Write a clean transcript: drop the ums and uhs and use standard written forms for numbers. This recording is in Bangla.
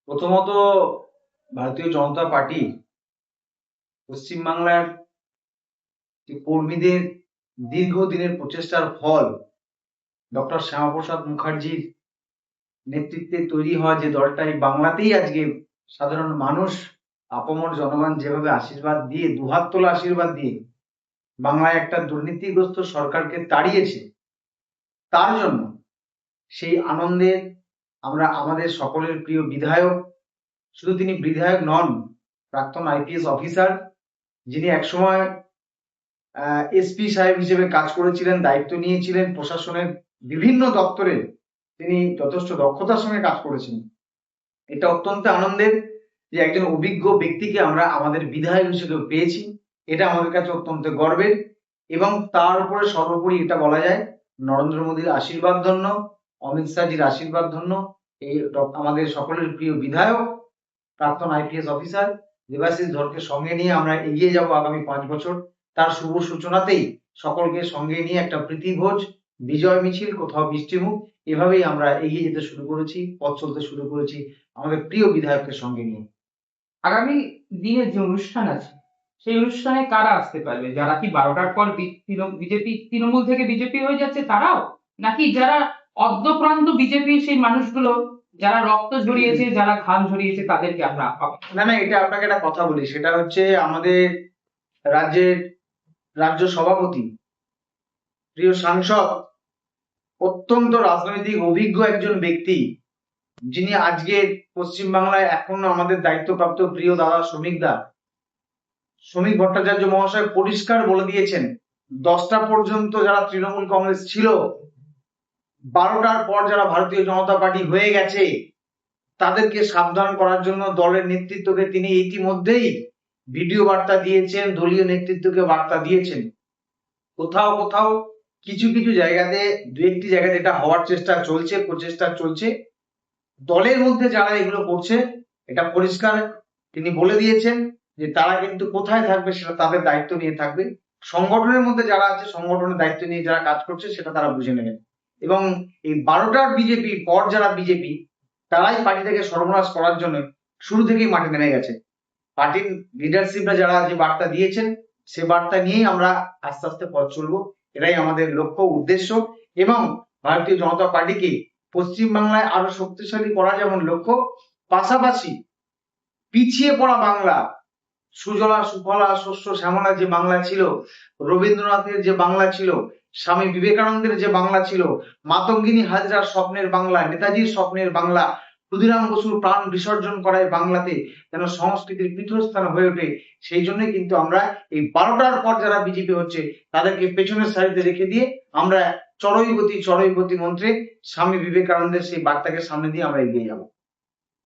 প্রথমত ভারতীয় জনতা পার্টি পশ্চিমবাংলার যে কর্মীদের দীর্ঘদিনের প্রচেষ্টার ফল ডক্টর শ্যামাপ্রসাদ মুখার্জির নেতৃত্বে তৈরি হওয়া যে দলটা এই বাংলাতেই আজকে সাধারণ মানুষ আপামর জনগণ যেভাবে আশীর্বাদ দিয়ে দুহাত তোলা আশীর্বাদ দিয়ে বাংলায় একটা দুর্নীতিগ্রস্ত সরকারকে তাড়িয়েছে, তার জন্য সেই আনন্দে আমরা আমাদের সকলের প্রিয় বিধায়ক, শুধু তিনি বিধায়ক নন, প্রাক্তন আইপিএস অফিসার, যিনি একসময় এসপি সাহেব হিসেবে কাজ করেছিলেন, দায়িত্ব নিয়েছিলেন প্রশাসনের বিভিন্ন দপ্তরে, তিনি যথেষ্ট দক্ষতার সঙ্গে কাজ করেছেন। এটা অত্যন্ত আনন্দের যে একজন অভিজ্ঞ ব্যক্তিকে আমরা আমাদের বিধায়ক হিসেবে পেয়েছি, এটা আমাদের কাছে অত্যন্ত গর্বের। এবং তার উপরে সর্বোপরি এটা বলা যায় নরেন্দ্র মোদীর আশীর্বাদ ধন্য, অমিত শাহজির আশীর্বাদ ধন্য এই আমাদের সকলের প্রিয় বিধায়ক, প্রাক্তন আইপিএস অফিসার দেবাশিস ধরকে সঙ্গে নিয়ে আমরা এগিয়ে যাব আগামী 5 বছর। তার শুভ সূচনাতেই সকলকে সঙ্গে নিয়ে একটা প্রীতিভোজ, বিজয় মিছিল, কোথাও মিষ্টিমুখ, এভাবেই আমরা এগিয়ে যেতে শুরু করেছি, পথ চলতে শুরু করেছি আমাদের প্রিয় বিধায়ককে সঙ্গে নিয়ে। আগামী দিনের যে অনুষ্ঠান আছে সেই অনুষ্ঠানে কারা আসতে পারবে? যারা কি 12টার পর বিজেপি তৃণমূল থেকে বিজেপি হয়ে যাচ্ছে তারাও, নাকি যারা অর্ধপ্রান্ত বিজেপি সেই মানুষগুলো যারা রক্ত ঝরিয়েছে, যারা ঘাম ঝরিয়েছে তাদেরকে আমরা পাবো? না না, এটা আপনাকে একটা কথা বলি, সেটা হচ্ছে আমাদের রাজ্যের রাজ্য সভাপতি, প্রিয় সাংসদ, অত্যন্ত রাজনৈতিক অভিজ্ঞ একজন ব্যক্তি, যিনি আজকে পশ্চিমবাংলায় এখনো আমাদের দায়িত্বপ্রাপ্ত প্রিয় দাদা শ্রমিক ভট্টাচার্য মহাশয় পরিষ্কার বলে দিয়েছেন 10টা পর্যন্ত যারা তৃণমূল কংগ্রেস ছিল, 12টার পর যারা ভারতীয় জনতা পার্টি হয়ে গেছে তাদেরকে সাবধান করার জন্য দলের নেতৃত্বকে তিনি ইতিমধ্যেই ভিডিও বার্তা দিয়েছেন, দলীয় নেতৃত্বকে বার্তা দিয়েছেন। কোথাও কোথাও কিছু কিছু জায়গাতে, দু একটি জায়গাতে এটা হওয়ার প্রচেষ্টা চলছে। দলের মধ্যে যারা এগুলো করছে এটা পরিষ্কার তিনি বলে দিয়েছেন যে তারা কিন্তু কোথায় থাকবে সেটা তাদের দায়িত্ব নিয়ে থাকবে। সংগঠনের মধ্যে যারা আছে, সংগঠনের দায়িত্ব নিয়ে যারা কাজ করছে সেটা তারা বুঝে নেবেন। এবং এই 12টার বিজেপি পর যারা বিজেপি, তারাই পার্টিটাকে সর্বনাশ করার জন্য শুরু থেকেই মাঠে নেমে গেছে। পার্টির লিডারশিপরা যারা যে বার্তা দিয়েছেন সে বার্তা নিয়েই আমরা আস্তে আস্তে পথ চলবো, এটাই আমাদের লক্ষ্য উদ্দেশ্য। এবং ভারতীয় জনতা পার্টিকে পশ্চিমবাংলায় আরো শক্তিশালী করা যেমন লক্ষ্য, পাশাপাশি পিছিয়ে পড়া বাংলা, সুজলা সুফলা শস্য শ্যামলা যে বাংলা ছিল, রবীন্দ্রনাথের যে বাংলা ছিল, স্বামী বিবেকানন্দের যে বাংলা ছিল, মাতঙ্গিনী হাজরার স্বপ্নের বাংলা, নেতাজির স্বপ্নের বাংলা, ক্ষুদিরাম বসুর প্রাণ বিসর্জন করায় বাংলাতে যেন সংস্কৃতির পীঠস্থান হয়ে ওঠে, সেই জন্যই কিন্তু আমরা এই 12টার পর যারা বিজেপি হচ্ছে তাদেরকে পেছনের সারিতে রেখে দিয়ে আমরা চড়ই গতি মন্ত্রে স্বামী বিবেকানন্দের সেই বার্তাকে সামনে দিয়ে আমরা এগিয়ে যাবো।